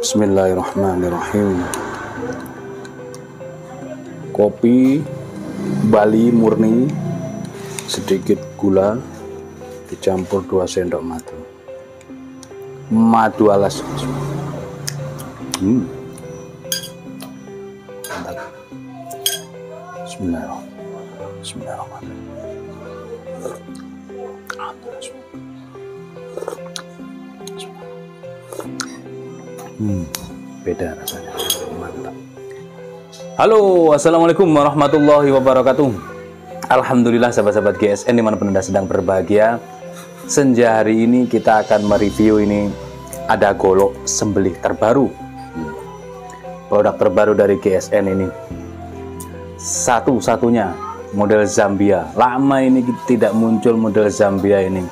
Bismillahirrahmanirrahim. Kopi Bali murni, sedikit gula, dicampur 2 sendok madu. Madu alas. Mantap. Bismillahirrahmanirrahim. Beda rasanya, mantap. Halo, assalamualaikum warahmatullahi wabarakatuh. Alhamdulillah sahabat-sahabat GSN dimanapun Anda sedang berbahagia. Senja hari ini kita akan mereview ini ada golok sembelih terbaru, produk terbaru dari GSN ini. Satu-satunya model Zambia. Lama ini tidak muncul model Zambia ini.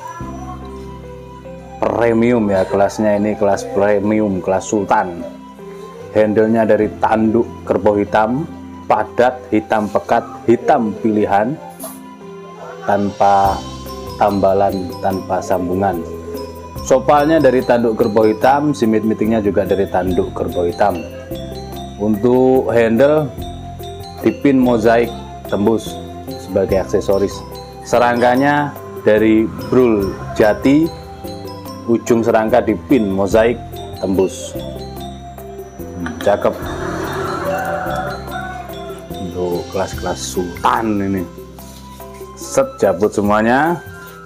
Premium ya, kelasnya ini kelas premium, kelas sultan. Handle-nya dari tanduk kerbau hitam, padat, hitam pekat, hitam pilihan, tanpa tambalan, tanpa sambungan. Sopalnya dari tanduk kerbau hitam, simit mitingnya juga dari tanduk kerbau hitam. Untuk handle dipin mozaik tembus sebagai aksesoris. Serangkanya dari brul jati, ujung serangka dipin mozaik tembus. Cakep. Untuk kelas-kelas sultan ini. Set, cabut semuanya,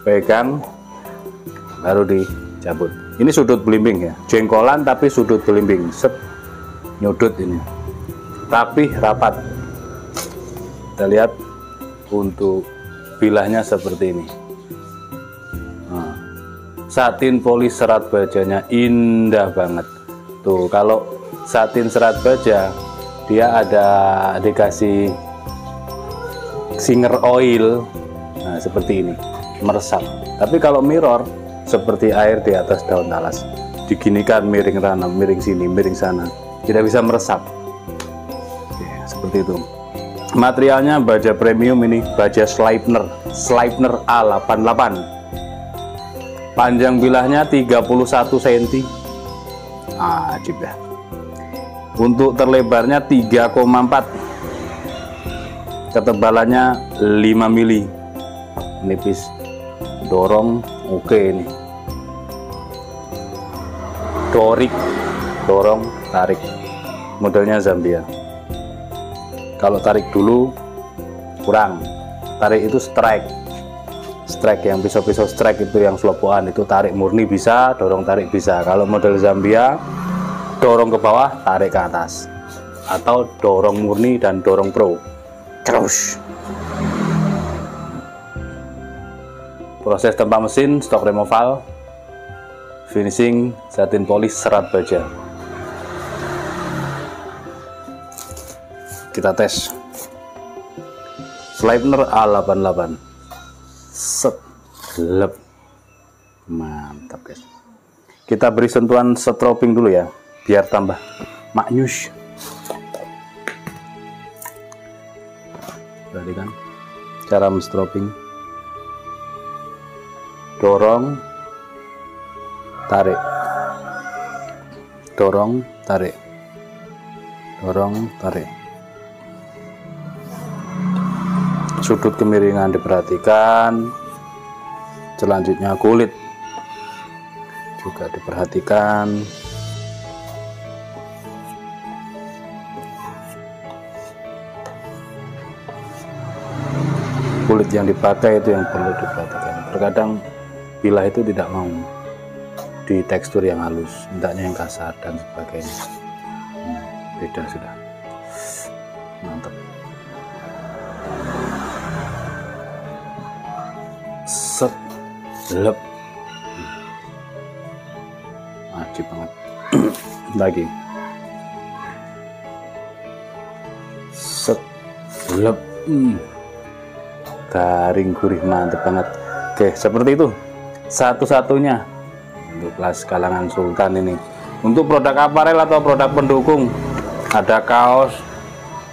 pegang, baru dicabut. Ini sudut belimbing ya, jengkolan tapi sudut belimbing. Set, nyudut ini, rapih, rapat. Kita lihat untuk bilahnya seperti ini. satin polis serat bajanya indah banget. Tuh, kalau satin serat baja dia ada dikasih singer oil, nah seperti ini, meresap. Tapi kalau mirror seperti air di atas daun talas, diginikan miring kanan, miring sini, miring sana, tidak bisa meresap. Oke, seperti itu. Materialnya baja premium ini, baja Sleipner A88. Panjang bilahnya 31 cm. Ajib ya. Untuk terlebarnya 3,4. Ketebalannya 5 mili. Nipis. Dorong oke ini. Dorong, tarik. Modelnya Zambia. Kalau tarik dulu kurang. Tarik itu strike yang pisau-pisau strike itu yang slopoan, itu tarik murni bisa, dorong tarik bisa. Kalau model Zambia dorong ke bawah, tarik ke atas, atau dorong murni dan dorong pro terus. Proses tempa mesin, stok removal, finishing, satin polis serat baja. Kita tes Sleipner A88. Set, lep, mantap guys. Kita beri sentuhan strobing dulu ya, biar tambah maknyus. Perhatikan cara menstrobing. Dorong, tarik, dorong, tarik, dorong, tarik. Sudut kemiringan diperhatikan. Selanjutnya kulit juga diperhatikan. Kulit yang dipakai itu yang perlu diperhatikan. Terkadang bilah itu tidak mau di tekstur yang halus, mintanya yang kasar dan sebagainya. Beda sudah. Mantap. Set, lep, ajib banget. Lagi, set, lep, garing gurih, mantep banget. Oke, seperti itu satu-satunya untuk kelas kalangan sultan ini. Untuk produk aparel atau produk pendukung, ada kaos,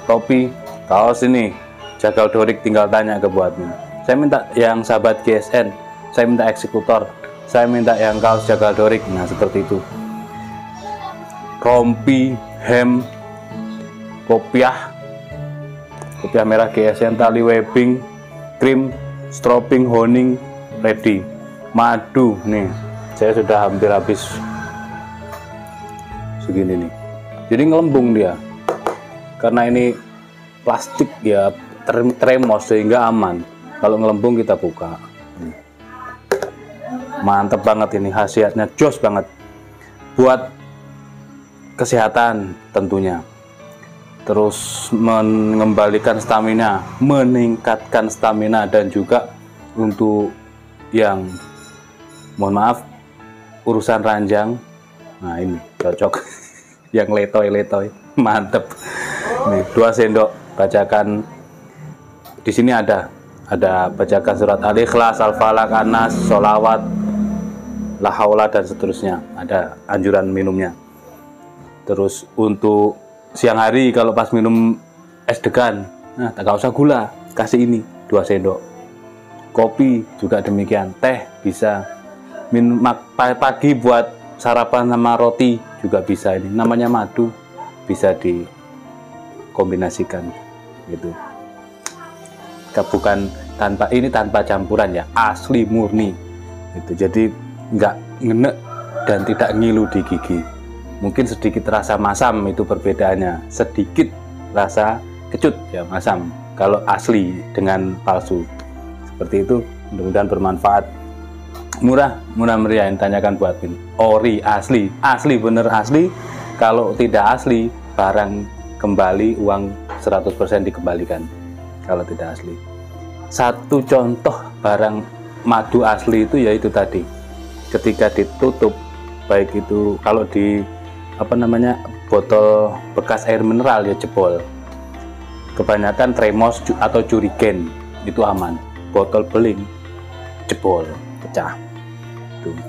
topi. Kaos ini Jagal Dorik tinggal tanya ke buatnya. Saya minta yang sahabat GSN, saya minta eksekutor, saya minta yang kaos Jagal Dorik. Nah seperti itu. Rompi, hem, kopiah merah GSN, tali webbing, krim, strobing, honing, ready. Madu nih, saya sudah hampir habis segini nih. Jadi ngelembung dia, karena ini plastik ya, teremos sehingga aman. Kalau ngelembung kita buka. Mantep banget ini, khasiatnya jos banget. Buat kesehatan tentunya. Terus mengembalikan stamina, meningkatkan stamina, dan juga untuk yang mohon maaf urusan ranjang. Nah ini cocok. Yang letoy-letoy, mantep. Nih 2 sendok bacakan. Di sini ada bacakan surat Al-Ikhlas, Al-Falaq, An-Nas, sholawat, la haula dan seterusnya. Ada anjuran minumnya. Terus untuk siang hari kalau pas minum es degan, nah tak usah gula, kasih ini 2 sendok. Kopi juga demikian, teh bisa. Minum pagi buat sarapan sama roti juga bisa. Ini namanya madu, bisa dikombinasikan gitu. Bukan tanpa campuran ya, asli murni itu. Jadi nggak ngenek dan tidak ngilu di gigi. Mungkin sedikit rasa masam, itu perbedaannya. Sedikit rasa kecut ya, masam kalau asli dengan palsu. Seperti itu. Mudah-mudahan bermanfaat. Murah meriah. Tanyakan buat Bin. Ori, asli bener asli. Kalau tidak asli, barang kembali, uang 100% dikembalikan. Kalau tidak asli. Satu contoh barang madu asli itu yaitu tadi ketika ditutup, baik itu kalau di botol bekas air mineral ya jebol. Kebanyakan termos atau jurigen itu aman. Botol beling jebol, pecah.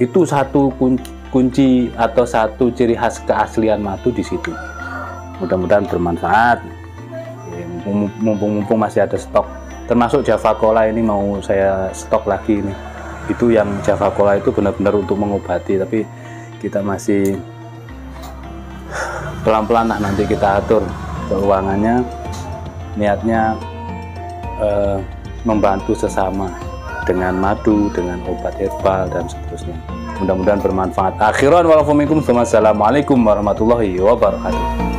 Itu satu kunci atau satu ciri khas keaslian madu di situ. Mudah-mudahan bermanfaat. Mumpung masih ada stok, termasuk Java Cola ini mau saya stok lagi nih. Itu yang Java Cola itu benar-benar untuk mengobati, tapi kita masih pelan-pelan lah, nanti kita atur keuangannya, niatnya membantu sesama dengan madu, dengan obat herbal dan seterusnya. Mudah-mudahan bermanfaat. Akhiran walafumikum, wassalamualaikum warahmatullahi wabarakatuh.